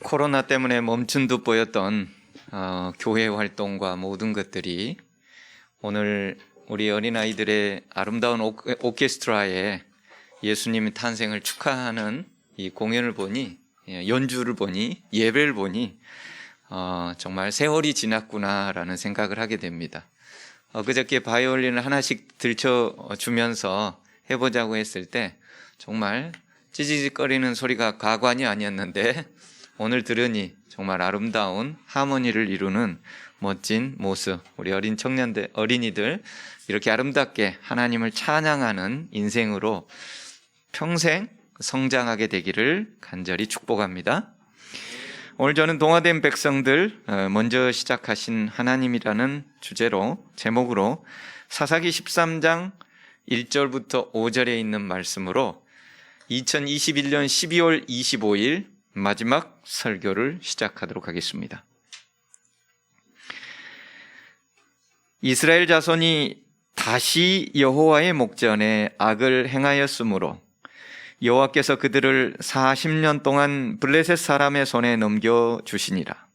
코로나 때문에 멈춘 듯 보였던 교회 활동과 모든 것들이 오늘 우리 어린아이들의 아름다운 오케스트라에 예수님의 탄생을 축하하는 이 공연을 보니, 연주를 보니, 예배를 보니 정말 세월이 지났구나라는 생각을 하게 됩니다. 그저께 바이올린을 하나씩 들춰주면서 해보자고 했을 때 정말 찌직거리는 소리가 가관이 아니었는데 오늘 들으니 정말 아름다운 하모니를 이루는 멋진 모습, 우리 어린이들 이렇게 아름답게 하나님을 찬양하는 인생으로 평생 성장하게 되기를 간절히 축복합니다. 오늘 저는 동화된 백성들, 먼저 시작하신 하나님이라는 주제로, 제목으로 사사기 13장 1절부터 5절에 있는 말씀으로 2021년 12월 25일 마지막 설교를 시작하도록 하겠습니다. 이스라엘 자손이 다시 여호와의 목전에 악을 행하였으므로 여호와께서 그들을 40년 동안 블레셋 사람의 손에 넘겨주시니라.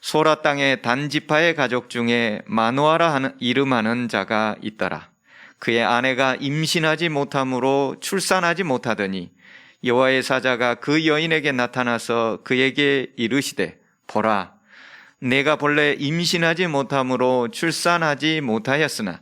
소라 땅의 단지파의 가족 중에 마누아라 이름하는 자가 있더라. 그의 아내가 임신하지 못함으로 출산하지 못하더니 여호와의 사자가 그 여인에게 나타나서 그에게 이르시되, 보라, 내가 본래 임신하지 못함으로 출산하지 못하였으나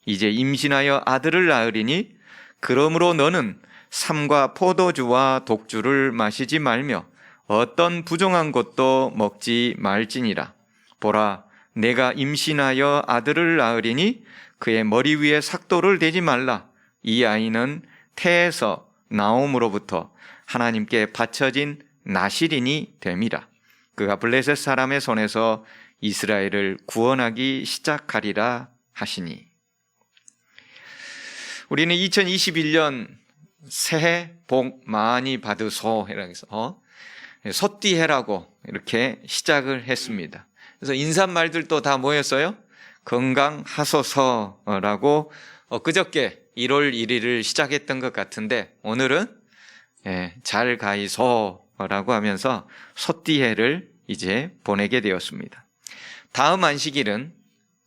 이제 임신하여 아들을 낳으리니 그러므로 너는 삼과 포도주와 독주를 마시지 말며 어떤 부정한 것도 먹지 말지니라. 보라, 내가 임신하여 아들을 낳으리니 그의 머리 위에 삭도를 대지 말라. 이 아이는 태에서 나옴으로부터 하나님께 바쳐진 나실인이 됨이라. 그가 블레셋 사람의 손에서 이스라엘을 구원하기 시작하리라 하시니. 우리는 2021년 새해 복 많이 받으소 해서 소띠해라고 이렇게 시작을 했습니다. 그래서 인사말들도 다 모였어요. 건강하소서라고 그저께 1월 1일을 시작했던 것 같은데 오늘은 잘 가이소라고 하면서 소띠해를 이제 보내게 되었습니다. 다음 안식일은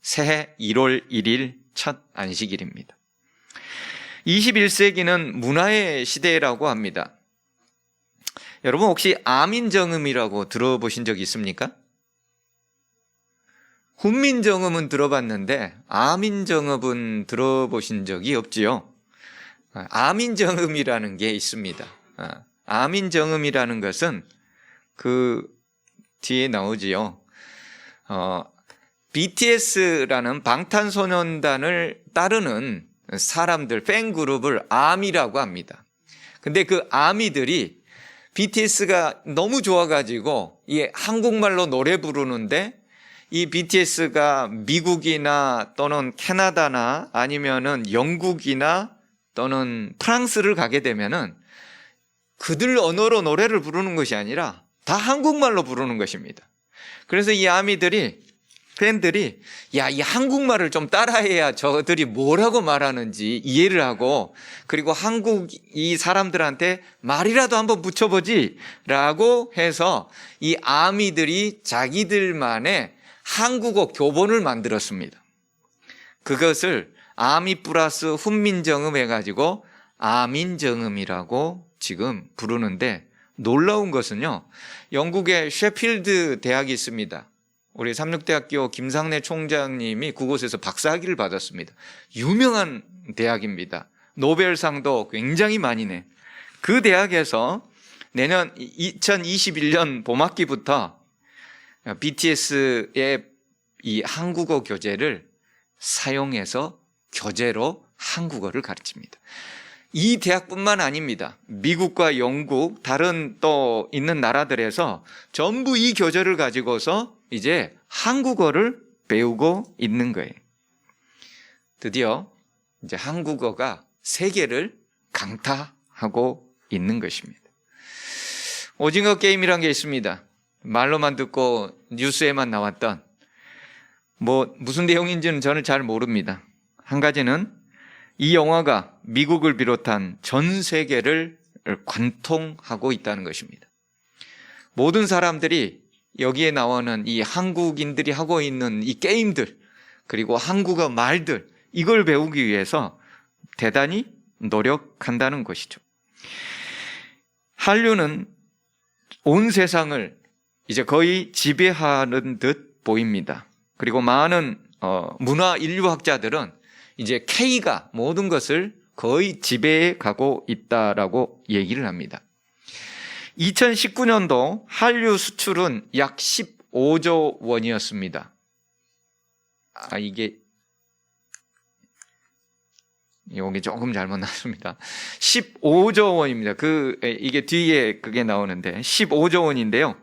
새해 1월 1일 첫 안식일입니다. 21세기는 문화의 시대라고 합니다. 여러분 혹시 아민정음이라고 들어보신 적 있습니까? 훈민정음은 들어봤는데 아민정음은 들어보신 적이 없지요. 아민정음이라는 게 있습니다. 아민정음이라는 것은 그 뒤에 나오지요. BTS라는 방탄소년단을 따르는 사람들, 팬그룹을 아미라고 합니다. 근데 그 아미들이 BTS가 너무 좋아가지고 이 한국말로 노래 부르는데 이 BTS가 미국이나 또는 캐나다나 아니면은 영국이나 또는 프랑스를 가게 되면은 그들 언어로 노래를 부르는 것이 아니라 다 한국말로 부르는 것입니다. 그래서 이 아미들이 팬들이 야, 이 한국말을 좀 따라해야 저들이 뭐라고 말하는지 이해를 하고 그리고 한국 이 사람들한테 말이라도 한번 붙여보지 라고 해서 이 아미들이 자기들만의 한국어 교본을 만들었습니다. 그것을 아미 플러스 훈민정음 해가지고 아민정음이라고 지금 부르는데 놀라운 것은요, 영국의 셰필드 대학이 있습니다. 우리 삼육대학교 김상래 총장님이 그곳에서 박사학위를 받았습니다. 유명한 대학입니다. 노벨상도 굉장히 많이 내. 그 대학에서 내년 2021년 봄학기부터 BTS의 이 한국어 교재를 사용해서 교재로 한국어를 가르칩니다. 이 대학뿐만 아닙니다. 미국과 영국, 다른 또 있는 나라들에서 전부 이 교재를 가지고서 이제 한국어를 배우고 있는 거예요. 드디어 이제 한국어가 세계를 강타하고 있는 것입니다. 오징어 게임이란 게 있습니다. 말로만 듣고 뉴스에만 나왔던 무슨 내용인지는 저는 잘 모릅니다. 한 가지는 이 영화가 미국을 비롯한 전 세계를 관통하고 있다는 것입니다. 모든 사람들이 여기에 나오는 이 한국인들이 하고 있는 이 게임들, 그리고 한국어 말들, 이걸 배우기 위해서 대단히 노력한다는 것이죠. 한류는 온 세상을 이제 거의 지배하는 듯 보입니다. 그리고 많은 문화 인류학자들은 이제 K가 모든 것을 거의 지배해 가고 있다라고 얘기를 합니다. 2019년도 한류 수출은 약 15조 원이었습니다. 이게 여기 조금 잘못 나왔습니다. 15조 원입니다. 이게 뒤에 그게 나오는데 15조 원인데요.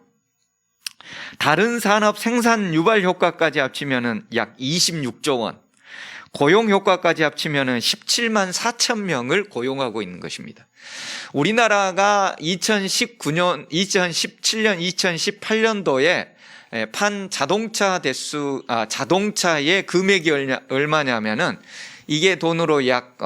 다른 산업 생산 유발 효과까지 합치면은 약 26조 원. 고용 효과까지 합치면은 17만 4천 명을 고용하고 있는 것입니다. 우리나라가 2019년, 2017년, 2018년도에 판 자동차 자동차의 금액이 얼마냐면은 이게 돈으로 약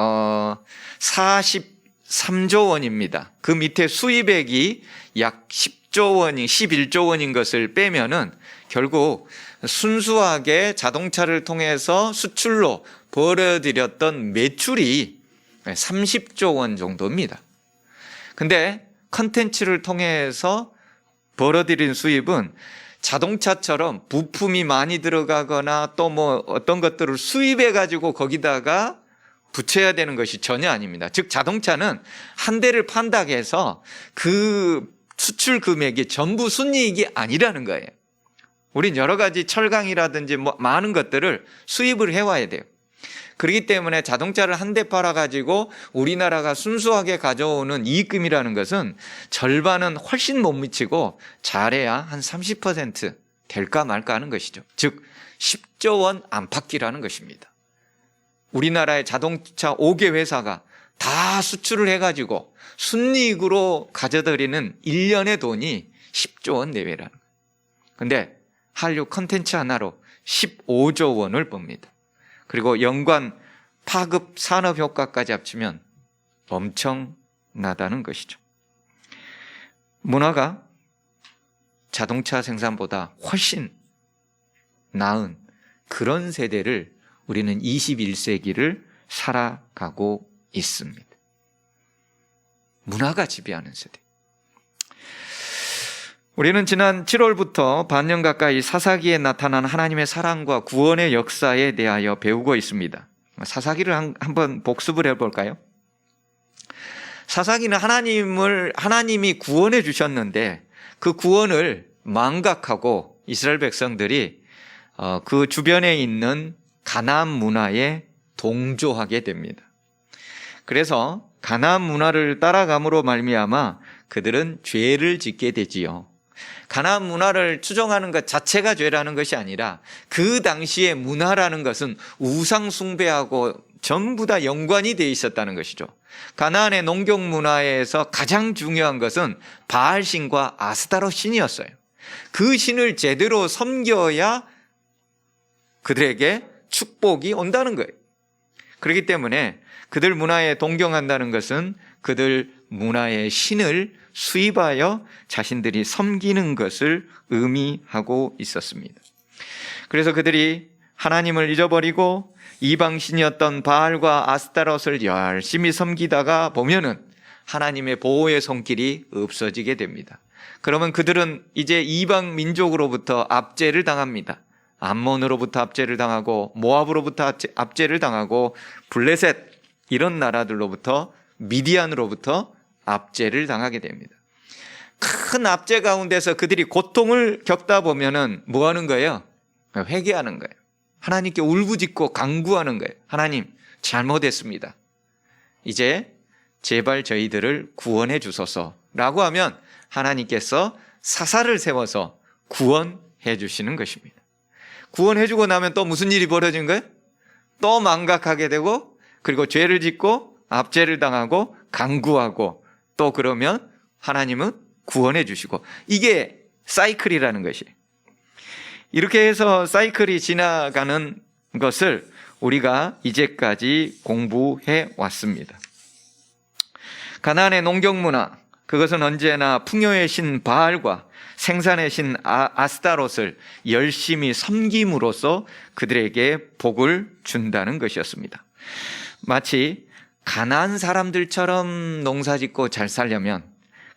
43조 원입니다. 그 밑에 수입액이 약 10조 원이 11조 원인 것을 빼면은 결국 순수하게 자동차를 통해서 수출로 벌어들였던 매출이 30조 원 정도입니다. 근데 컨텐츠를 통해서 벌어들인 수입은 자동차처럼 부품이 많이 들어가거나 또 뭐 어떤 것들을 수입해 가지고 거기다가 붙여야 되는 것이 전혀 아닙니다. 즉 자동차는 한 대를 판다고 해서 그 수출 금액이 전부 순이익이 아니라는 거예요. 우린 여러 가지 철강이라든지 뭐 많은 것들을 수입을 해와야 돼요. 그렇기 때문에 자동차를 한 대 팔아가지고 우리나라가 순수하게 가져오는 이익금이라는 것은 절반은 훨씬 못 미치고 잘해야 한 30% 될까 말까 하는 것이죠. 즉 10조 원 안팎이라는 것입니다. 우리나라의 자동차 5개 회사가 다 수출을 해가지고 순이익으로 가져들이는 1년의 돈이 10조 원 내외라는 거예요. 근데 한류 컨텐츠 하나로 15조 원을 봅니다. 그리고 연관 파급 산업 효과까지 합치면 엄청나다는 것이죠. 문화가 자동차 생산보다 훨씬 나은 그런 세대를 우리는 21세기를 살아가고 있습니다. 문화가 지배하는 세대. 우리는 지난 7월부터 반년 가까이 사사기에 나타난 하나님의 사랑과 구원의 역사에 대하여 배우고 있습니다. 사사기를 한번 복습을 해볼까요? 사사기는 하나님이 구원해 주셨는데 그 구원을 망각하고 이스라엘 백성들이 그 주변에 있는 가나안 문화에 동조하게 됩니다. 그래서 가나안 문화를 따라감으로 말미암아 그들은 죄를 짓게 되지요. 가나안 문화를 추종하는 것 자체가 죄라는 것이 아니라 그 당시의 문화라는 것은 우상 숭배하고 전부 다 연관이 되어 있었다는 것이죠. 가나안의 농경 문화에서 가장 중요한 것은 바알 신과 아스타롯 신이었어요. 그 신을 제대로 섬겨야 그들에게 축복이 온다는 거예요. 그렇기 때문에 그들 문화에 동경한다는 것은 그들 문화의 신을 수입하여 자신들이 섬기는 것을 의미하고 있었습니다. 그래서 그들이 하나님을 잊어버리고 이방신이었던 바알과 아스타롯을 열심히 섬기다가 보면은 하나님의 보호의 손길이 없어지게 됩니다. 그러면 그들은 이제 이방 민족으로부터 압제를 당합니다. 암몬으로부터 압제를 당하고 모압으로부터 압제를 당하고 블레셋 이런 나라들로부터 미디안으로부터 압제를 당하게 됩니다. 큰 압제 가운데서 그들이 고통을 겪다 보면은 뭐 하는 거예요? 회개하는 거예요. 하나님께 울부짖고 간구하는 거예요. 하나님, 잘못했습니다. 이제 제발 저희들을 구원해 주소서라고 하면 하나님께서 사사를 세워서 구원해 주시는 것입니다. 구원해 주고 나면 또 무슨 일이 벌어진 거예요? 또 망각하게 되고 그리고 죄를 짓고 압제를 당하고 간구하고 또 그러면 하나님은 구원해 주시고 이게 사이클이라는 것이에요. 이렇게 해서 사이클이 지나가는 것을 우리가 이제까지 공부해 왔습니다. 가나안의 농경 문화, 그것은 언제나 풍요의 신 바알과 생산의 신 아스타롯을 열심히 섬김으로써 그들에게 복을 준다는 것이었습니다. 마치 가나안 사람들처럼 농사짓고 잘 살려면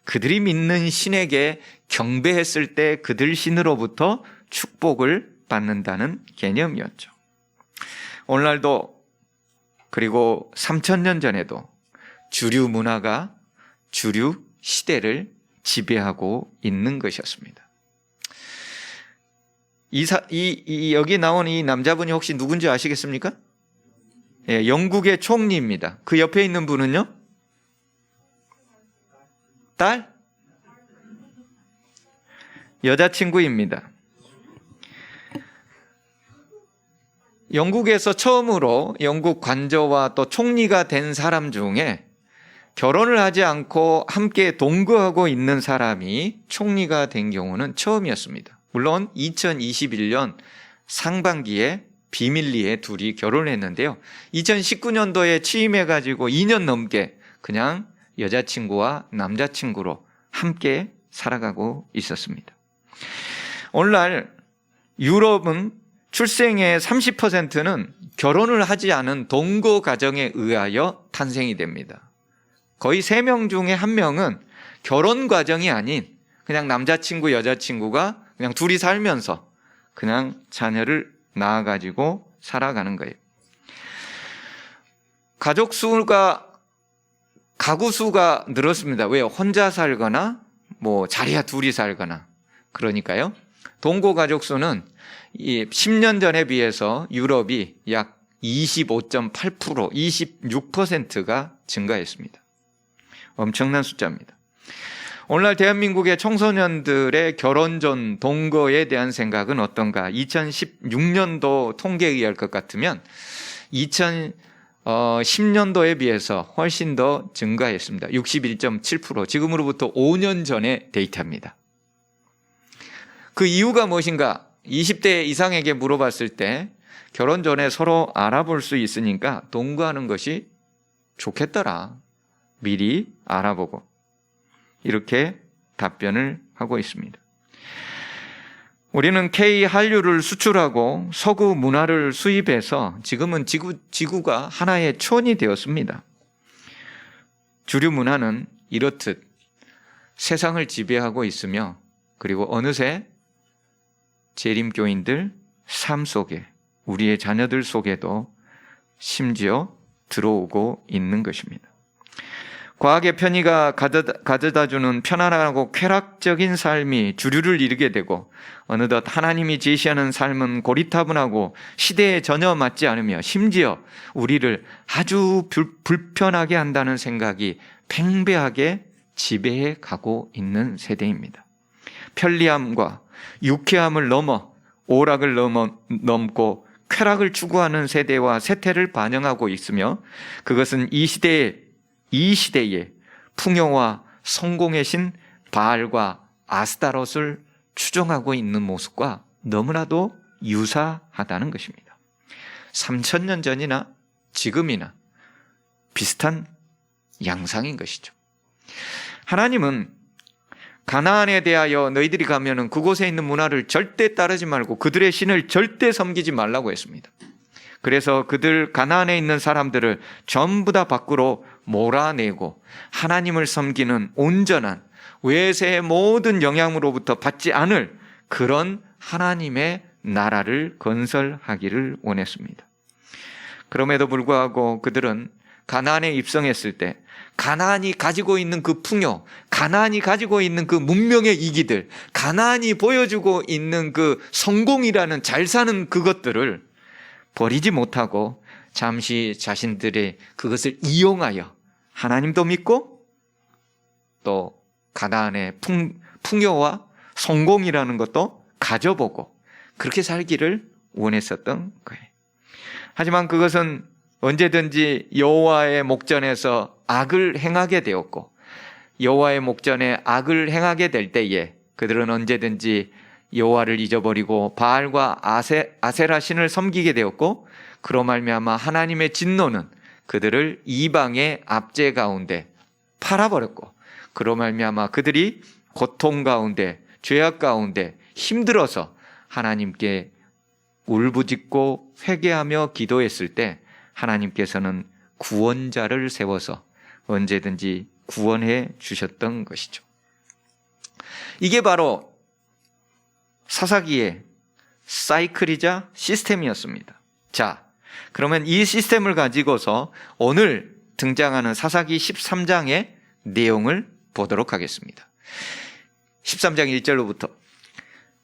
그들이 믿는 신에게 경배했을 때 그들 신으로부터 축복을 받는다는 개념이었죠. 오늘날도 그리고 3000년 전에도 주류 문화가 주류 시대를 지배하고 있는 것이었습니다. 여기 나온 이 남자분이 혹시 누군지 아시겠습니까? 예, 영국의 총리입니다. 그 옆에 있는 분은요? 딸? 여자친구입니다. 영국에서 처음으로 영국 관저와 또 총리가 된 사람 중에 결혼을 하지 않고 함께 동거하고 있는 사람이 총리가 된 경우는 처음이었습니다. 물론 2021년 상반기에 비밀리에 둘이 결혼했는데요. 2019년도에 취임해가지고 2년 넘게 그냥 여자친구와 남자친구로 함께 살아가고 있었습니다. 오늘날 유럽은 출생의 30%는 결혼을 하지 않은 동거 가정에 의하여 탄생이 됩니다. 거의 3명 중에 1명은 결혼 과정이 아닌 그냥 남자친구, 여자친구가 그냥 둘이 살면서 그냥 자녀를 낳아가지고 살아가는 거예요. 가족 수가, 가구 수가 늘었습니다. 왜요? 혼자 살거나 뭐 자리야 둘이 살거나. 그러니까요. 동거 가족 수는 10년 전에 비해서 유럽이 약 25.8%, 26%가 증가했습니다. 엄청난 숫자입니다. 오늘날 대한민국의 청소년들의 결혼 전 동거에 대한 생각은 어떤가? 2016년도 통계에 의할 것 같으면 2010년도에 비해서 훨씬 더 증가했습니다. 61.7%. 지금으로부터 5년 전의 데이터입니다. 그 이유가 무엇인가? 20대 이상에게 물어봤을 때 결혼 전에 서로 알아볼 수 있으니까 동거하는 것이 좋겠더라. 미리 알아보고. 이렇게 답변을 하고 있습니다. 우리는 K 한류를 수출하고 서구 문화를 수입해서 지금은 지구가 하나의 촌이 되었습니다. 주류 문화는 이렇듯 세상을 지배하고 있으며 그리고 어느새 재림교인들 삶 속에 우리의 자녀들 속에도 심지어 들어오고 있는 것입니다. 과학의 편의가 가져다주는 편안하고 쾌락적인 삶이 주류를 이루게 되고 어느덧 하나님이 제시하는 삶은 고리타분하고 시대에 전혀 맞지 않으며 심지어 우리를 아주 불편하게 한다는 생각이 팽배하게 지배해 가고 있는 세대입니다. 편리함과 유쾌함을 넘어 오락을 넘고 쾌락을 추구하는 세대와 세태를 반영하고 있으며 그것은 이 시대의 풍요와 성공의 신 바알과 아스타롯을 추종하고 있는 모습과 너무나도 유사하다는 것입니다. 3000년 전이나 지금이나 비슷한 양상인 것이죠. 하나님은 가나안에 대하여 너희들이 가면은 그곳에 있는 문화를 절대 따르지 말고 그들의 신을 절대 섬기지 말라고 했습니다. 그래서 가나안에 있는 사람들을 전부 다 밖으로 몰아내고 하나님을 섬기는 온전한 외세의 모든 영향으로부터 받지 않을 그런 하나님의 나라를 건설하기를 원했습니다. 그럼에도 불구하고 그들은 가나안에 입성했을 때 가나안이 가지고 있는 그 풍요, 가나안이 가지고 있는 그 문명의 이기들, 가나안이 보여주고 있는 그 성공이라는 잘 사는 그것들을 버리지 못하고 잠시 자신들의 그것을 이용하여 하나님도 믿고 또 가나안의 풍요와 성공이라는 것도 가져보고 그렇게 살기를 원했었던 거예요. 하지만 그것은 언제든지 여호와의 목전에서 악을 행하게 되었고 여호와의 목전에 악을 행하게 될 때에 그들은 언제든지 여호와를 잊어버리고 바알과 아세라 신을 섬기게 되었고 그로 말미암아 하나님의 진노는 그들을 이방의 압제 가운데 팔아버렸고 그로 말미암아 그들이 고통 가운데, 죄악 가운데 힘들어서 하나님께 울부짖고 회개하며 기도했을 때 하나님께서는 구원자를 세워서 언제든지 구원해 주셨던 것이죠. 이게 바로 사사기의 사이클이자 시스템이었습니다. 자, 그러면 이 시스템을 가지고서 오늘 등장하는 사사기 13장의 내용을 보도록 하겠습니다. 13장 1절로부터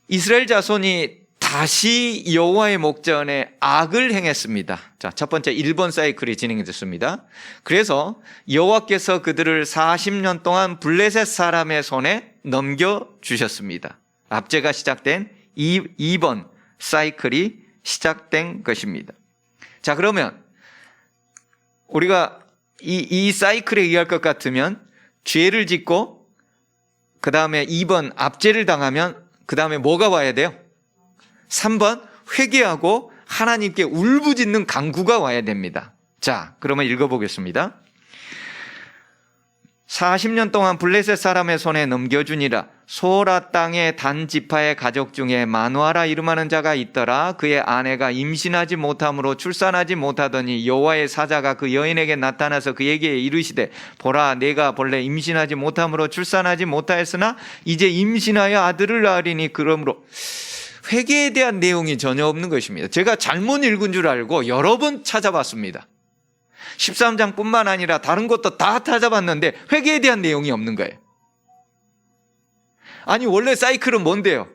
이스라엘 자손이 다시 여호와의 목전에 악을 행했습니다. 자, 첫 번째 1번 사이클이 진행이 됐습니다. 그래서 여호와께서 그들을 40년 동안 블레셋 사람의 손에 넘겨주셨습니다. 압제가 시작된 2번 사이클이 시작된 것입니다. 자, 그러면 우리가 이 사이클에 의할 것 같으면 죄를 짓고 그 다음에 2번 압제를 당하면 그 다음에 뭐가 와야 돼요? 3번 회개하고 하나님께 울부짖는 간구가 와야 됩니다. 자, 그러면 읽어보겠습니다. 40년 동안 블레셋 사람의 손에 넘겨주니라. 소라 땅의 단 지파의 가족 중에 마누아라 이름하는 자가 있더라. 그의 아내가 임신하지 못함으로 출산하지 못하더니 여호와의 사자가 그 여인에게 나타나서 그에게 이르시되 보라, 내가 본래 임신하지 못함으로 출산하지 못하였으나 이제 임신하여 아들을 낳으리니. 그러므로 회개에 대한 내용이 전혀 없는 것입니다. 제가 잘못 읽은 줄 알고 여러 번 찾아봤습니다. 13장뿐만 아니라 다른 것도 다 찾아봤는데 회개에 대한 내용이 없는 거예요. 아니, 원래 사이클은 뭔데요?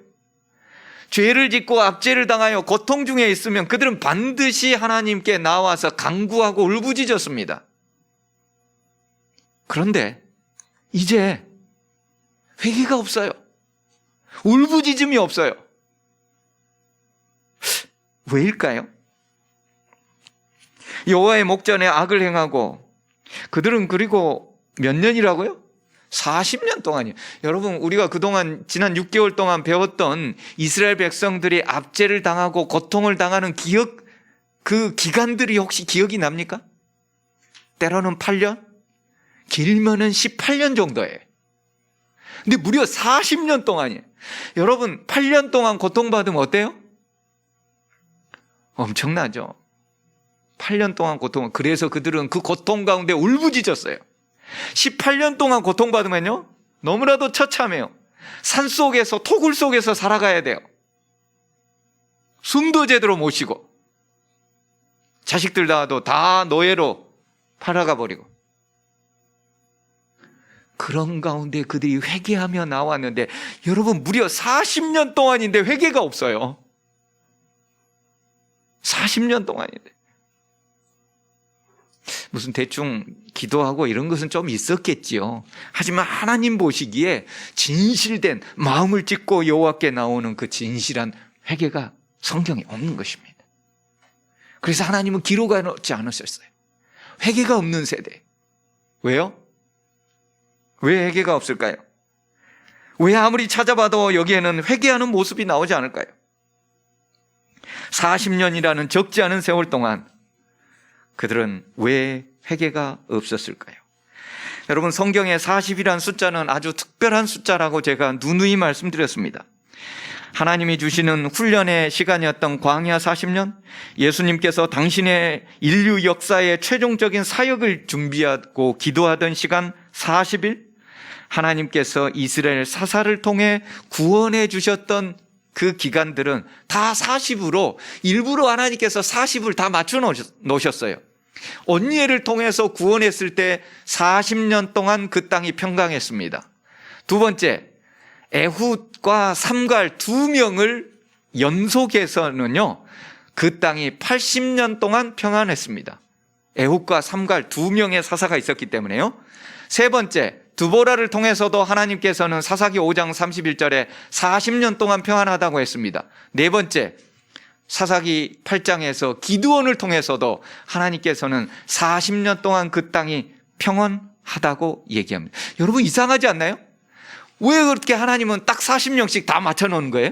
죄를 짓고 압제를 당하여 고통 중에 있으면 그들은 반드시 하나님께 나와서 간구하고 울부짖었습니다. 그런데 이제 회개가 없어요. 울부짖음이 없어요. 왜일까요? 여호와의 목전에 악을 행하고 그들은 그리고 몇 년이라고요? 40년 동안이요. 여러분, 우리가 그동안 지난 6개월 동안 배웠던 이스라엘 백성들이 압제를 당하고 고통을 당하는 그 기간들이 혹시 기억이 납니까? 때로는 8년, 길면은 18년 정도예요. 근데 무려 40년 동안이에요. 여러분, 8년 동안 고통받으면 어때요? 엄청나죠. 8년 동안 고통, 그래서 그들은 그 고통 가운데 울부짖었어요. 18년 동안 고통받으면요, 너무나도 처참해요. 산속에서, 토굴 속에서 살아가야 돼요. 숨도 제대로 못 쉬고, 자식들 낳아도 다 노예로 팔아가 버리고. 그런 가운데 그들이 회개하며 나왔는데, 여러분, 무려 40년 동안인데 회개가 없어요. 40년 동안인데. 무슨 대충 기도하고 이런 것은 좀 있었겠지요. 하지만 하나님 보시기에 진실된 마음을 찢고 여호와께 나오는 그 진실한 회개가 성경에 없는 것입니다. 그래서 하나님은 기록하지 않으셨어요. 회개가 없는 세대. 왜요? 왜 회개가 없을까요? 왜 아무리 찾아봐도 여기에는 회개하는 모습이 나오지 않을까요? 40년이라는 적지 않은 세월 동안 그들은 왜 회개가 없었을까요? 여러분, 성경에 40이라는 숫자는 아주 특별한 숫자라고 제가 누누이 말씀드렸습니다. 하나님이 주시는 훈련의 시간이었던 광야 40년, 예수님께서 당신의 인류 역사의 최종적인 사역을 준비하고 기도하던 시간 40일, 하나님께서 이스라엘 사사를 통해 구원해 주셨던 그 기간들은 다 40으로 일부러 하나님께서 40을 다 맞춰 놓으셨어요. 언니엘을 통해서 구원했을 때 40년 동안 그 땅이 평강했습니다. 두 번째, 에훗과 삼갈 두 명을 연속해서는요, 그 땅이 80년 동안 평안했습니다. 에훗과 삼갈 두 명의 사사가 있었기 때문에요. 세 번째, 드보라를 통해서도 하나님께서는 사사기 5장 31절에 40년 동안 평안하다고 했습니다. 네 번째, 사사기 8장에서 기드온을 통해서도 하나님께서는 40년 동안 그 땅이 평안하다고 얘기합니다. 여러분, 이상하지 않나요? 왜 그렇게 하나님은 딱 40년씩 다 맞춰놓은 거예요?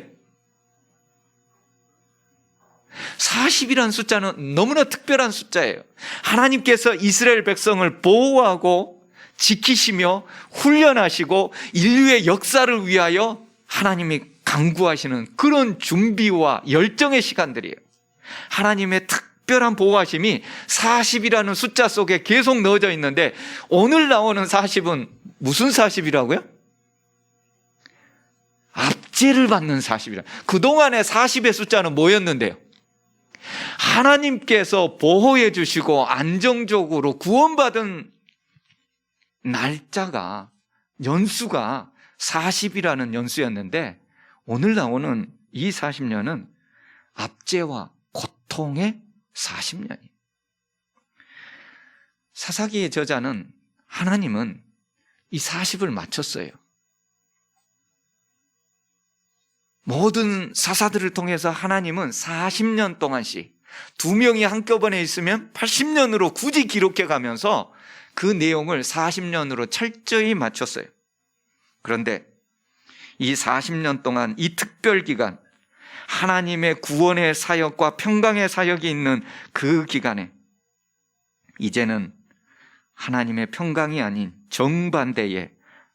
40이라는 숫자는 너무나 특별한 숫자예요. 하나님께서 이스라엘 백성을 보호하고 지키시며 훈련하시고 인류의 역사를 위하여 하나님이 강구하시는 그런 준비와 열정의 시간들이에요. 하나님의 특별한 보호하심이 40이라는 숫자 속에 계속 넣어져 있는데, 오늘 나오는 40은 무슨 40이라고요? 압제를 받는 40이라. 그동안의 40의 숫자는 뭐였는데요? 하나님께서 보호해 주시고 안정적으로 구원받은 날짜가, 연수가 40이라는 연수였는데, 오늘 나오는 이 40년은 압제와 고통의 40년이에요. 사사기의 저자는, 하나님은 이 40을 맞췄어요. 모든 사사들을 통해서 하나님은 40년 동안씩, 2명이 한꺼번에 있으면 80년으로 굳이 기록해 가면서 그 내용을 40년으로 철저히 맞췄어요. 그런데 이 40년 동안, 이 특별 기간, 하나님의 구원의 사역과 평강의 사역이 있는 그 기간에 이제는 하나님의 평강이 아닌 정반대의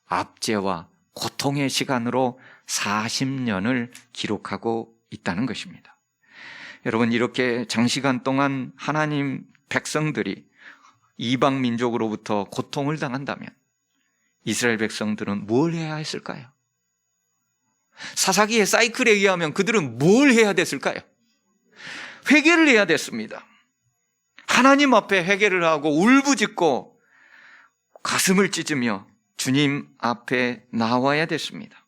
압제와 고통의 시간으로 40년을 기록하고 있다는 것입니다. 여러분, 이렇게 장시간 동안 하나님 백성들이 이방 민족으로부터 고통을 당한다면 이스라엘 백성들은 뭘 해야 했을까요? 사사기의 사이클에 의하면 그들은 뭘 해야 됐을까요? 회개를 해야 됐습니다. 하나님 앞에 회개를 하고 울부짖고 가슴을 찢으며 주님 앞에 나와야 됐습니다.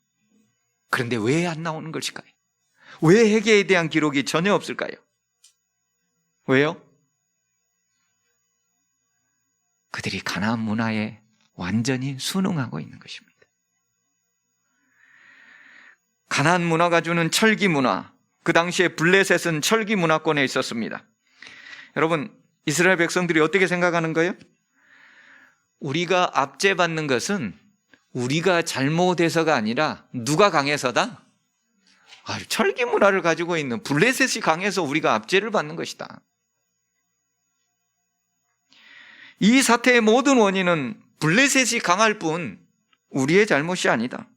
그런데 왜 안 나오는 것일까요? 왜 회개에 대한 기록이 전혀 없을까요? 왜요? 그들이 가나안 문화에 완전히 순응하고 있는 것입니다. 가나안 문화가 주는 철기 문화, 그 당시에 블레셋은 철기 문화권에 있었습니다. 여러분, 이스라엘 백성들이 어떻게 생각하는 거예요? 우리가 압제받는 것은 우리가 잘못해서가 아니라 누가 강해서다? 철기 문화를 가지고 있는 블레셋이 강해서 우리가 압제를 받는 것이다. 이 사태의 모든 원인은 블레셋이 강할 뿐 우리의 잘못이 아니다.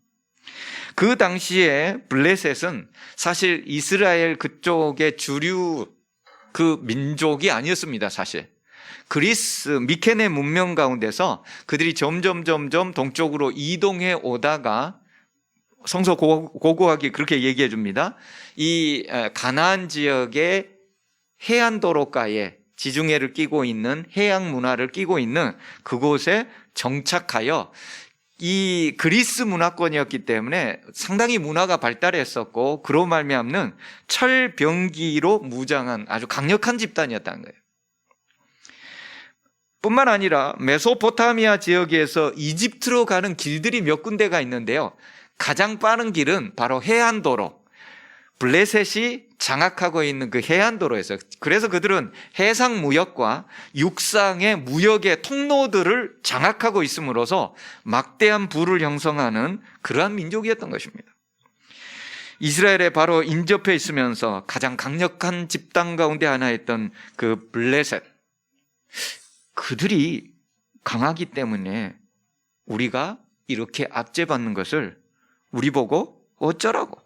그 당시에 블레셋은 사실 이스라엘 그쪽의 주류 그 민족이 아니었습니다. 사실 그리스 미케네 문명 가운데서 그들이 점점 동쪽으로 이동해 오다가, 성서 고고학이 그렇게 얘기해 줍니다. 이 가나안 지역의 해안도로가에 지중해를 끼고 있는, 해양 문화를 끼고 있는 그곳에 정착하여, 이 그리스 문화권이었기 때문에 상당히 문화가 발달했었고, 그로 말미암는 철병기로 무장한 아주 강력한 집단이었다는 거예요. 뿐만 아니라 메소포타미아 지역에서 이집트로 가는 길들이 몇 군데가 있는데요, 가장 빠른 길은 바로 해안도로, 블레셋이 장악하고 있는 그 해안도로에서, 그래서 그들은 해상 무역과 육상의 무역의 통로들을 장악하고 있음으로써 막대한 부를 형성하는 그러한 민족이었던 것입니다. 이스라엘에 바로 인접해 있으면서 가장 강력한 집단 가운데 하나였던 그 블레셋, 그들이 강하기 때문에 우리가 이렇게 압제받는 것을 우리 보고 어쩌라고?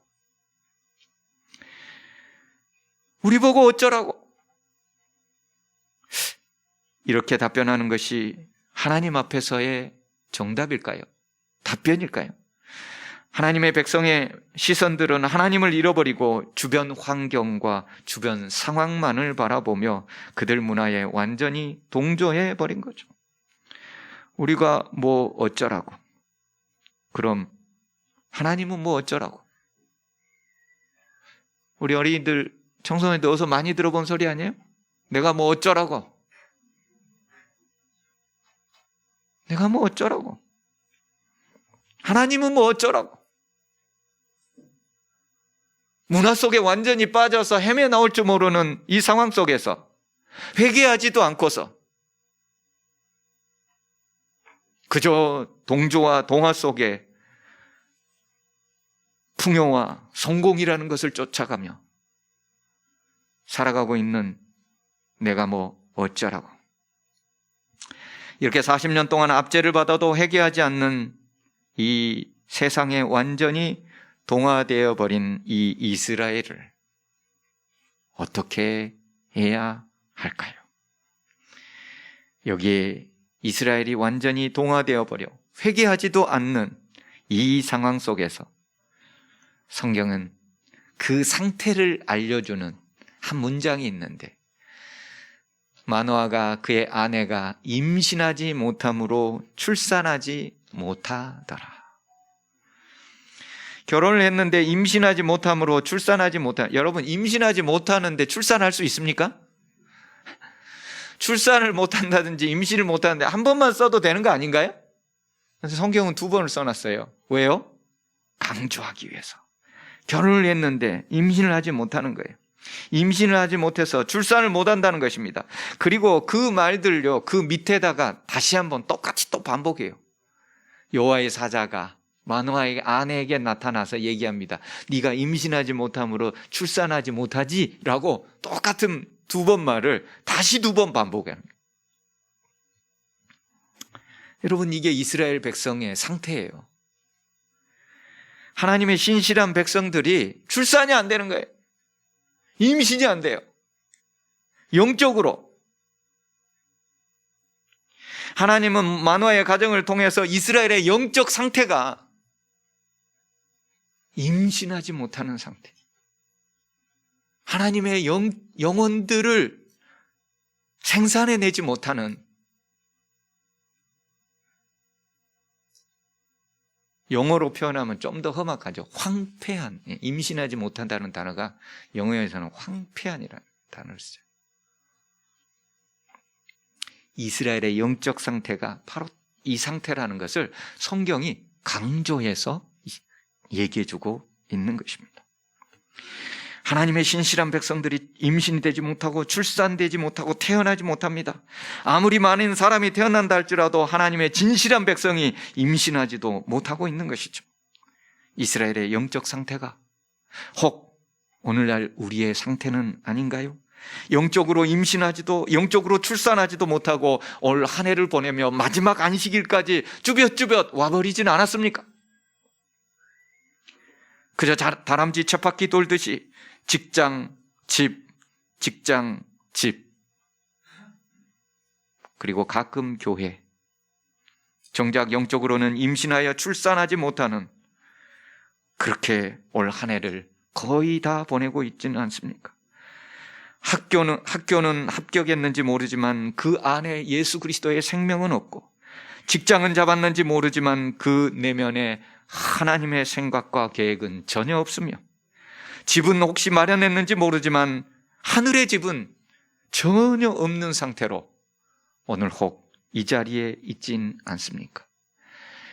우리 보고 어쩌라고? 이렇게 답변하는 것이 하나님 앞에서의 정답일까요? 답변일까요? 하나님의 백성의 시선들은 하나님을 잃어버리고 주변 환경과 주변 상황만을 바라보며 그들 문화에 완전히 동조해 버린 거죠. 우리가 뭐 어쩌라고? 그럼 하나님은 뭐 어쩌라고? 우리 어린이들, 청소년들 어서 많이 들어본 소리 아니에요? 내가 뭐 어쩌라고? 내가 뭐 어쩌라고? 하나님은 뭐 어쩌라고? 문화 속에 완전히 빠져서 헤매 나올 줄 모르는 이 상황 속에서 회개하지도 않고서 그저 동조와 동화 속에 풍요와 성공이라는 것을 쫓아가며 살아가고 있는 내가 뭐 어쩌라고? 이렇게 40년 동안 압제를 받아도 회개하지 않는 이 세상에 완전히 동화되어 버린 이 이스라엘을 어떻게 해야 할까요? 여기에 이스라엘이 완전히 동화되어 버려 회개하지도 않는 이 상황 속에서 성경은 그 상태를 알려주는 한 문장이 있는데, 마노아가 그의 아내가 임신하지 못함으로 출산하지 못하더라. 결혼을 했는데 임신하지 못함으로 출산하지 못하. 여러분, 임신하지 못하는데 출산할 수 있습니까? 출산을 못한다든지 임신을 못하는데 한 번만 써도 되는 거 아닌가요? 그래서 성경은 2번을 써놨어요. 왜요? 강조하기 위해서. 결혼을 했는데 임신을 하지 못하는 거예요. 임신을 하지 못해서 출산을 못한다는 것입니다. 그리고 그 말들요, 그 밑에다가 다시 한번 똑같이 또 반복해요. 여호와의 사자가 마노아의 아내에게 나타나서 얘기합니다. 네가 임신하지 못함으로 출산하지 못하지? 라고 똑같은 2번 말을 다시 2번 반복해요. 여러분, 이게 이스라엘 백성의 상태예요. 하나님의 신실한 백성들이 출산이 안 되는 거예요. 임신이 안 돼요. 영적으로. 하나님은 마노아의 가정을 통해서 이스라엘의 영적 상태가 임신하지 못하는 상태. 하나님의 영혼들을 생산해내지 못하는, 영어로 표현하면 좀 더 험악하죠. 황폐한. 임신하지 못한다는 단어가 영어에서는 황폐한이라는 단어를 써요. 이스라엘의 영적 상태가 바로 이 상태라는 것을 성경이 강조해서 얘기해주고 있는 것입니다. 하나님의 신실한 백성들이 임신이 되지 못하고 출산되지 못하고 태어나지 못합니다. 아무리 많은 사람이 태어난다 할지라도 하나님의 진실한 백성이 임신하지도 못하고 있는 것이죠. 이스라엘의 영적 상태가 혹 오늘날 우리의 상태는 아닌가요? 영적으로 임신하지도, 영적으로 출산하지도 못하고 올 한 해를 보내며 마지막 안식일까지 쭈뼛쭈뼛 와버리진 않았습니까? 그저 다람쥐 쳇바퀴 돌듯이 직장, 집, 직장, 집, 그리고 가끔 교회. 정작 영적으로는 임신하여 출산하지 못하는, 그렇게 올 한 해를 거의 다 보내고 있지는 않습니까? 학교는 합격했는지 모르지만 그 안에 예수 그리스도의 생명은 없고, 직장은 잡았는지 모르지만 그 내면에 하나님의 생각과 계획은 전혀 없으며, 집은 혹시 마련했는지 모르지만 하늘의 집은 전혀 없는 상태로 오늘 혹 이 자리에 있진 않습니까?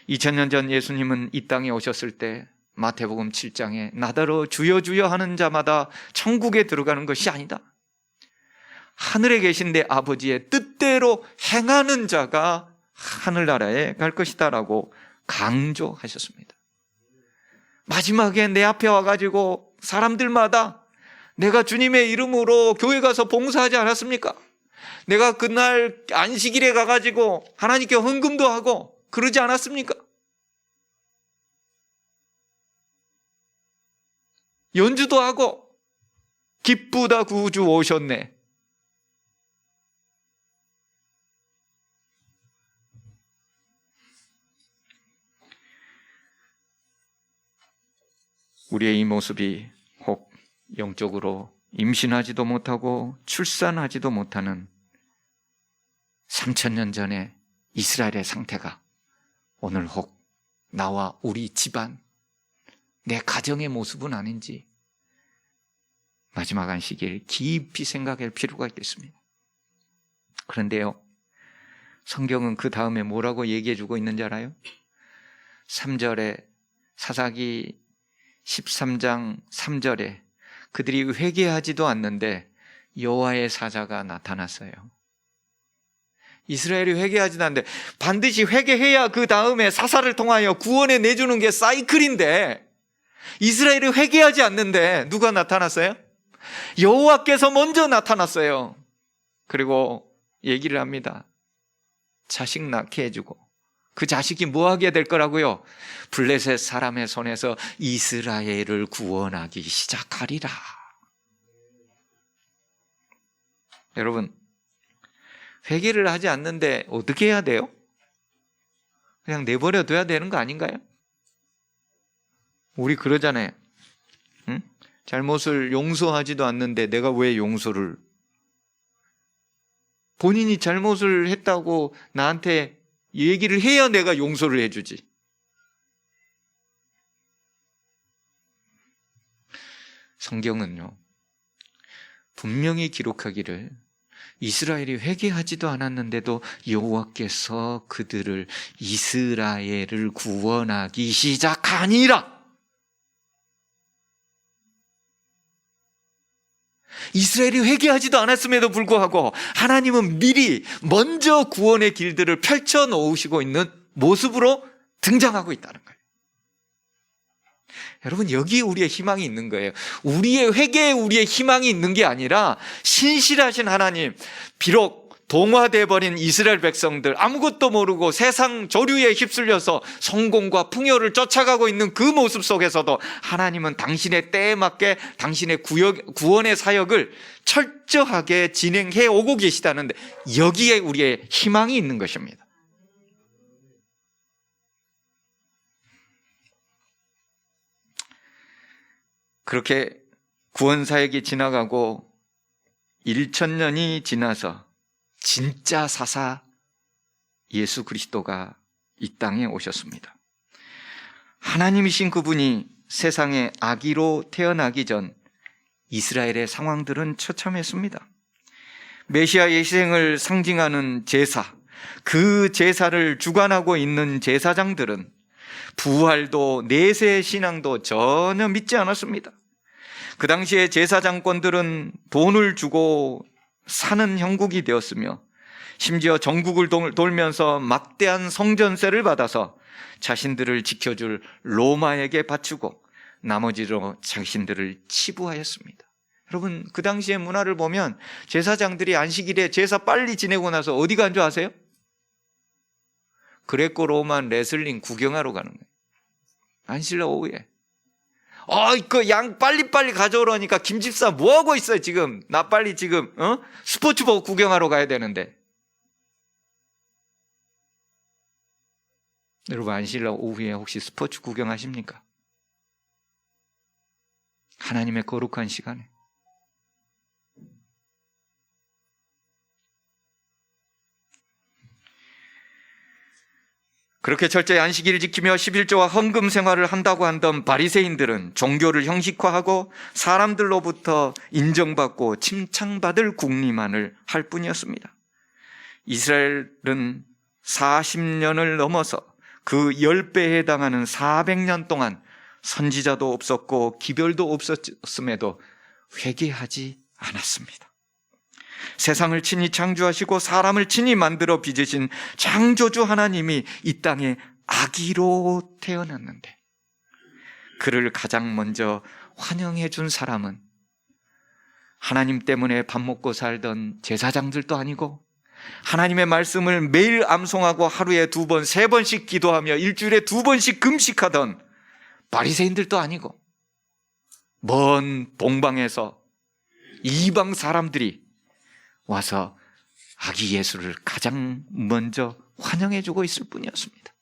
2000년 전 예수님은 이 땅에 오셨을 때 마태복음 7장에 나더러 주여 주여 하는 자마다 천국에 들어가는 것이 아니다. 하늘에 계신 내 아버지의 뜻대로 행하는 자가 하늘나라에 갈 것이다 라고 강조하셨습니다. 마지막에 내 앞에 와가지고 사람들마다 내가 주님의 이름으로 교회 가서 봉사하지 않았습니까? 내가 그날 안식일에 가가지고 하나님께 헌금도 하고 그러지 않았습니까? 연주도 하고 기쁘다 구주 오셨네. 우리의 이 모습이 혹 영적으로 임신하지도 못하고 출산하지도 못하는 3000년 전의 이스라엘의 상태가 오늘 혹 나와 우리 집안, 내 가정의 모습은 아닌지 마지막 안식일 깊이 생각할 필요가 있겠습니다. 그런데요, 성경은 그 다음에 뭐라고 얘기해주고 있는지 알아요? 3절에, 사사기 13장 3절에 그들이 회개하지도 않는데 여호와의 사자가 나타났어요. 이스라엘이 회개하지도 않는데 반드시 회개해야 그 다음에 사사를 통하여 구원해 내주는 게 사이클인데, 이스라엘이 회개하지 않는데 누가 나타났어요? 여호와께서 먼저 나타났어요. 그리고 얘기를 합니다. 자식 낳게 해주고 그 자식이 뭐 하게 될 거라고요? 블레셋 사람의 손에서 이스라엘을 구원하기 시작하리라. 여러분, 회개를 하지 않는데 어떻게 해야 돼요? 그냥 내버려 둬야 되는 거 아닌가요? 우리 그러잖아요. 응? 잘못을 용서하지도 않는데 내가 왜 용서를? 본인이 잘못을 했다고 나한테 얘기를 해야 내가 용서를 해주지. 성경은요, 분명히 기록하기를 이스라엘이 회개하지도 않았는데도 여호와께서 그들을 이스라엘을 구원하기 시작하니라. 이스라엘이 회개하지도 않았음에도 불구하고 하나님은 미리 먼저 구원의 길들을 펼쳐 놓으시고 있는 모습으로 등장하고 있다는 거예요. 여러분, 여기에 우리의 희망이 있는 거예요. 우리의 회개에 우리의 희망이 있는 게 아니라 신실하신 하나님, 비록 동화돼 버린 이스라엘 백성들, 아무것도 모르고 세상 조류에 휩쓸려서 성공과 풍요를 쫓아가고 있는 그 모습 속에서도 하나님은 당신의 때에 맞게 당신의 구원의 사역을 철저하게 진행해 오고 계시다는데, 여기에 우리의 희망이 있는 것입니다. 그렇게 구원 사역이 지나가고 1000년이 지나서 진짜 사사 예수 그리스도가 이 땅에 오셨습니다. 하나님이신 그분이 세상에 아기로 태어나기 전 이스라엘의 상황들은 처참했습니다. 메시아의 희생을 상징하는 제사, 그 제사를 주관하고 있는 제사장들은 부활도 내세 신앙도 전혀 믿지 않았습니다. 그 당시에 제사장권들은 돈을 주고 사는 형국이 되었으며, 심지어 전국을 돌면서 막대한 성전세를 받아서 자신들을 지켜줄 로마에게 바치고 나머지로 자신들을 치부하였습니다. 여러분, 그 당시의 문화를 보면 제사장들이 안식일에 제사 빨리 지내고 나서 어디 간 줄 아세요? 그레코 로마 레슬링 구경하러 가는 거예요. 안식일 오후에. 그 양 빨리빨리 가져오라니까 김 집사 뭐 하고 있어요 지금? 나 빨리 지금 스포츠 보고 구경하러 가야 되는데. 여러분, 안식일 오후에 혹시 스포츠 구경하십니까? 하나님의 거룩한 시간에. 그렇게 철저히 안식일을 지키며 11조와 헌금 생활을 한다고 한던 바리새인들은 종교를 형식화하고 사람들로부터 인정받고 칭찬받을 궁리만을 할 뿐이었습니다. 이스라엘은 40년을 넘어서 그 10배에 해당하는 400년 동안 선지자도 없었고 기별도 없었음에도 회개하지 않았습니다. 세상을 친히 창조하시고 사람을 친히 만들어 빚으신 창조주 하나님이 이 땅에 아기로 태어났는데, 그를 가장 먼저 환영해 준 사람은 하나님 때문에 밥 먹고 살던 제사장들도 아니고, 하나님의 말씀을 매일 암송하고 하루에 2번, 3번씩 기도하며 일주일에 2번씩 금식하던 바리새인들도 아니고, 먼 동방에서 이방 사람들이 와서 아기 예수를 가장 먼저 환영해주고 있을 뿐이었습니다.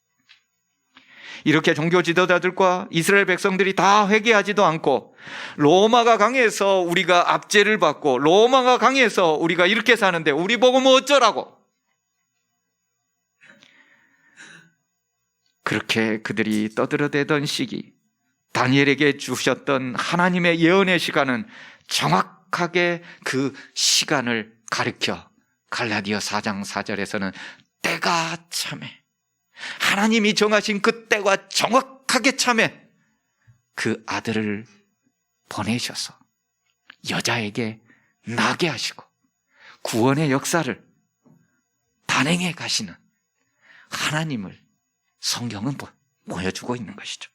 이렇게 종교 지도자들과 이스라엘 백성들이 다 회개하지도 않고, 로마가 강해서 우리가 압제를 받고 로마가 강해서 우리가 이렇게 사는데 우리 보고 뭐 어쩌라고, 그렇게 그들이 떠들어대던 시기, 다니엘에게 주셨던 하나님의 예언의 시간은 정확하게 그 시간을 가르쳐 갈라디아 4장 4절에서는 때가 참에, 하나님이 정하신 그 때가 정확하게 참에 그 아들을 보내셔서 여자에게 나게 하시고 구원의 역사를 단행해 가시는 하나님을 성경은 보여주고 있는 것이죠.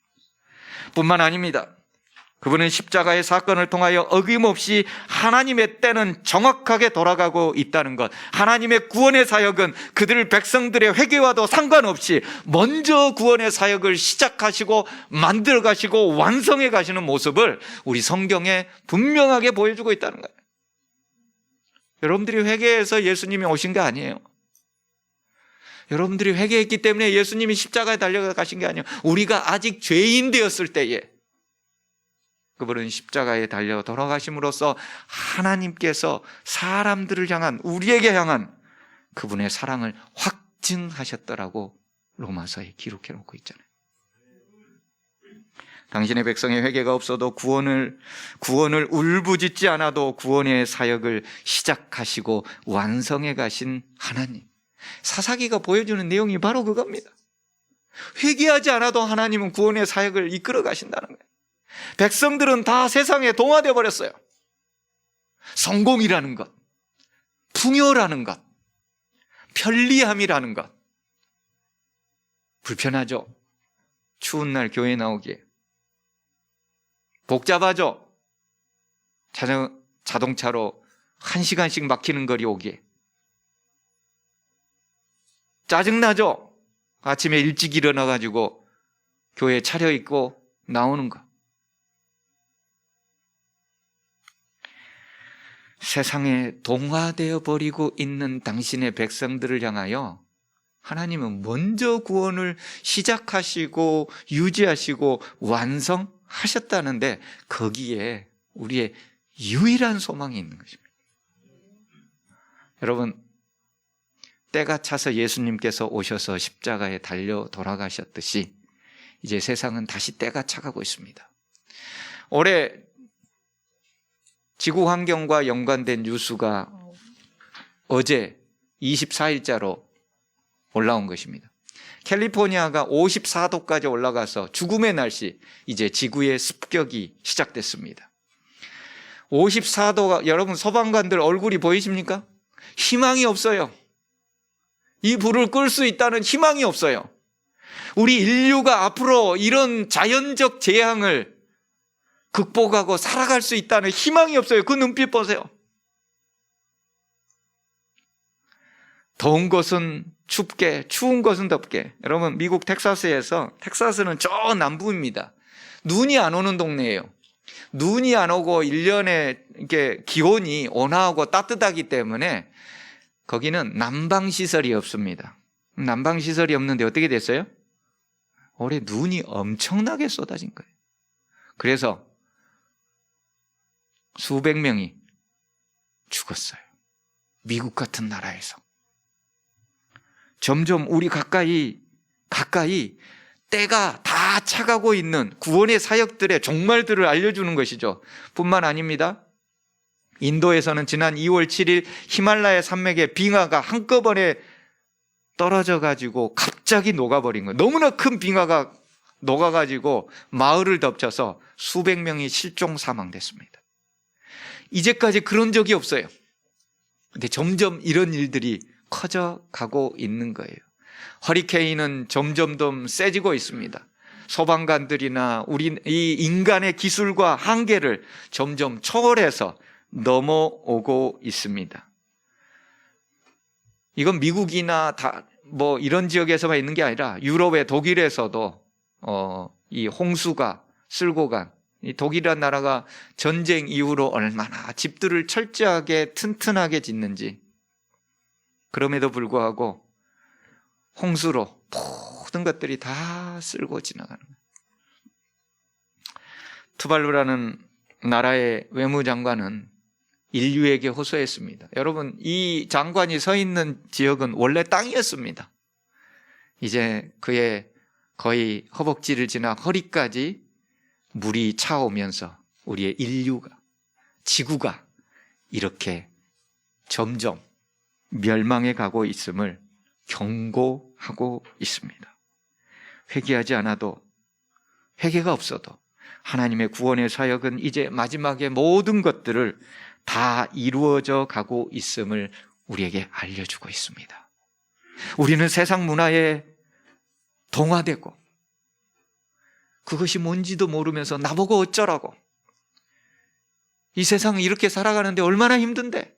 뿐만 아닙니다. 그분은 십자가의 사건을 통하여 어김없이 하나님의 때는 정확하게 돌아가고 있다는 것, 하나님의 구원의 사역은 그들 백성들의 회개와도 상관없이 먼저 구원의 사역을 시작하시고 만들어 가시고 완성해 가시는 모습을 우리 성경에 분명하게 보여주고 있다는 거예요. 여러분들이 회개해서 예수님이 오신 게 아니에요. 여러분들이 회개했기 때문에 예수님이 십자가에 달려가신 게 아니에요. 우리가 아직 죄인 되었을 때에 그분은 십자가에 달려 돌아가심으로써 하나님께서 사람들을 향한, 우리에게 향한 그분의 사랑을 확증하셨더라고 로마서에 기록해 놓고 있잖아요. 당신의 백성의 회개가 없어도 구원을 울부짖지 않아도 구원의 사역을 시작하시고 완성해 가신 하나님. 사사기가 보여주는 내용이 바로 그겁니다. 회개하지 않아도 하나님은 구원의 사역을 이끌어 가신다는 거예요. 백성들은 다 세상에 동화되어 버렸어요. 성공이라는 것, 풍요라는 것, 편리함이라는 것. 불편하죠? 추운 날 교회 나오기에. 복잡하죠? 자동차로 1시간씩 막히는 거리 오기에. 짜증나죠? 아침에 일찍 일어나가지고 교회에 차려입고 나오는 거. 세상에 동화되어 버리고 있는 당신의 백성들을 향하여 하나님은 먼저 구원을 시작하시고 유지하시고 완성하셨다는데 거기에 우리의 유일한 소망이 있는 것입니다. 여러분, 때가 차서 예수님께서 오셔서 십자가에 달려 돌아가셨듯이 이제 세상은 다시 때가 차가고 있습니다. 올해 지구 환경과 연관된 뉴스가 어제 24일자로 올라온 것입니다. 캘리포니아가 54도까지 올라가서 죽음의 날씨, 이제 지구의 습격이 시작됐습니다. 54도가, 여러분 소방관들 얼굴이 보이십니까? 희망이 없어요. 이 불을 끌 수 있다는 희망이 없어요. 우리 인류가 앞으로 이런 자연적 재앙을 극복하고 살아갈 수 있다는 희망이 없어요. 그 눈빛 보세요. 더운 것은 춥게, 추운 것은 덥게. 여러분, 미국 텍사스는 저 남부입니다. 눈이 안 오는 동네예요. 눈이 안 오고 1년에 이렇게 기온이 온화하고 따뜻하기 때문에 거기는 난방시설이 없습니다. 난방시설이 없는데 어떻게 됐어요? 올해 눈이 엄청나게 쏟아진 거예요. 그래서 수백 명이 죽었어요. 미국 같은 나라에서. 점점 우리 가까이 때가 다 차가고 있는 구원의 사역들의 종말들을 알려주는 것이죠. 뿐만 아닙니다. 인도에서는 지난 2월 7일 히말라야 산맥에 빙하가 한꺼번에 떨어져 가지고 갑자기 녹아버린 거예요. 너무나 큰 빙하가 녹아가지고 마을을 덮쳐서 수백 명이 실종 사망됐습니다. 이제까지 그런 적이 없어요. 근데 점점 이런 일들이 커져가고 있는 거예요. 허리케인은 점점 더 세지고 있습니다. 소방관들이나 이 인간의 기술과 한계를 점점 초월해서 넘어오고 있습니다. 이건 미국이나 이런 지역에서만 있는 게 아니라 유럽의 독일에서도 이 홍수가 쓸고 간, 이 독일이라는 나라가 전쟁 이후로 얼마나 집들을 철저하게 튼튼하게 짓는지, 그럼에도 불구하고 홍수로 모든 것들이 다 쓸고 지나가는 거예요. 투발루라는 나라의 외무장관은 인류에게 호소했습니다. 여러분, 이 장관이 서 있는 지역은 원래 땅이었습니다. 이제 그의 거의 허벅지를 지나 허리까지 물이 차오면서 우리의 인류가, 지구가 이렇게 점점 멸망해 가고 있음을 경고하고 있습니다. 회개하지 않아도, 회개가 없어도 하나님의 구원의 사역은 이제 마지막에 모든 것들을 다 이루어져 가고 있음을 우리에게 알려주고 있습니다. 우리는 세상 문화에 동화되고 그것이 뭔지도 모르면서 나보고 어쩌라고, 이 세상 이렇게 살아가는데 얼마나 힘든데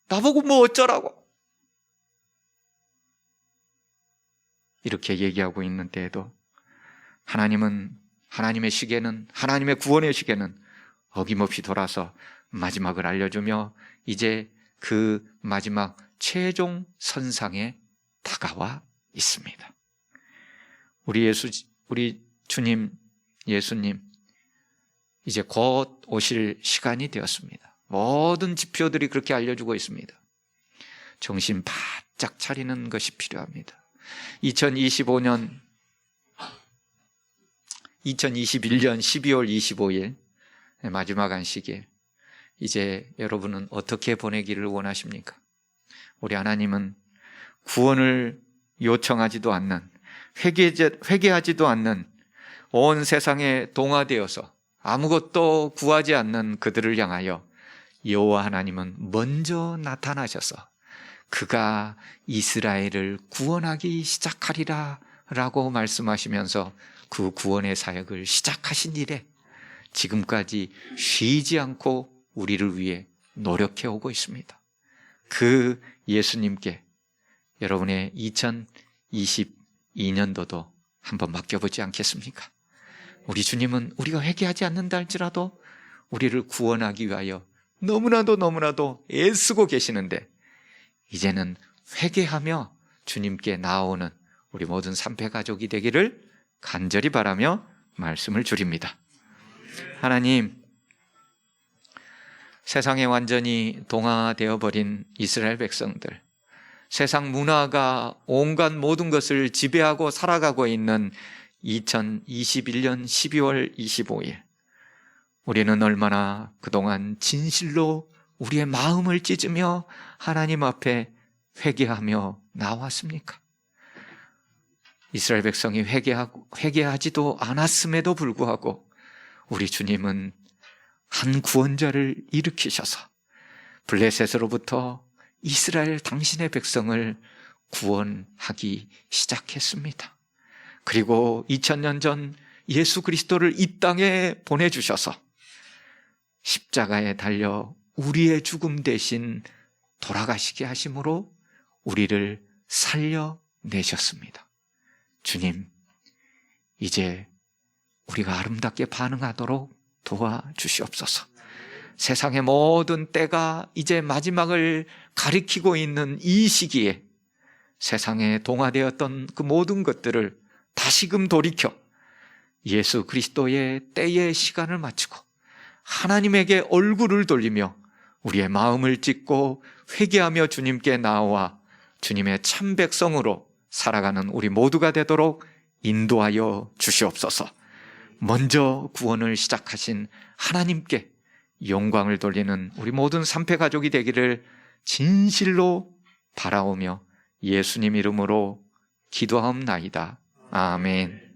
나보고 뭐 어쩌라고 이렇게 얘기하고 있는 때에도 하나님은, 하나님의 시계는, 하나님의 구원의 시계는 어김없이 돌아서 마지막을 알려주며 이제 그 마지막 최종 선상에 다가와 있습니다. 우리 주님 예수님 이제 곧 오실 시간이 되었습니다. 모든 지표들이 그렇게 알려주고 있습니다. 정신 바짝 차리는 것이 필요합니다. 2021년 12월 25일 마지막 안식일, 이제 여러분은 어떻게 보내기를 원하십니까? 우리 하나님은 구원을 요청하지도 않는, 회개하지도 않는 온 세상에 동화되어서 아무것도 구하지 않는 그들을 향하여 여호와 하나님은 먼저 나타나셔서 그가 이스라엘을 구원하기 시작하리라 라고 말씀하시면서 그 구원의 사역을 시작하신 이래 지금까지 쉬지 않고 우리를 위해 노력해 오고 있습니다. 그 예수님께 여러분의 2022년도도 한번 맡겨보지 않겠습니까? 우리 주님은 우리가 회개하지 않는다 할지라도 우리를 구원하기 위하여 너무나도 애쓰고 계시는데 이제는 회개하며 주님께 나아오는 우리 모든 삼패가족이 되기를 간절히 바라며 말씀을 드립니다. 하나님, 세상에 완전히 동화되어 버린 이스라엘 백성들, 세상 문화가 온갖 모든 것을 지배하고 살아가고 있는 2021년 12월 25일, 우리는 얼마나 그동안 진실로 우리의 마음을 찢으며 하나님 앞에 회개하며 나왔습니까? 이스라엘 백성이 회개하지도 않았음에도 불구하고 우리 주님은 한 구원자를 일으키셔서 블레셋으로부터 이스라엘 당신의 백성을 구원하기 시작했습니다. 그리고 2000년 전 예수 그리스도를 이 땅에 보내주셔서 십자가에 달려 우리의 죽음 대신 돌아가시게 하심으로 우리를 살려내셨습니다. 주님, 이제 우리가 아름답게 반응하도록 도와주시옵소서. 세상의 모든 때가 이제 마지막을 가리키고 있는 이 시기에 세상에 동화되었던 그 모든 것들을 다시금 돌이켜 예수 그리스도의 때의 시간을 마치고 하나님에게 얼굴을 돌리며 우리의 마음을 찢고 회개하며 주님께 나와 주님의 참 백성으로 살아가는 우리 모두가 되도록 인도하여 주시옵소서. 먼저 구원을 시작하신 하나님께 영광을 돌리는 우리 모든 삼패가족이 되기를 진실로 바라오며 예수님 이름으로 기도하옵나이다. 아멘.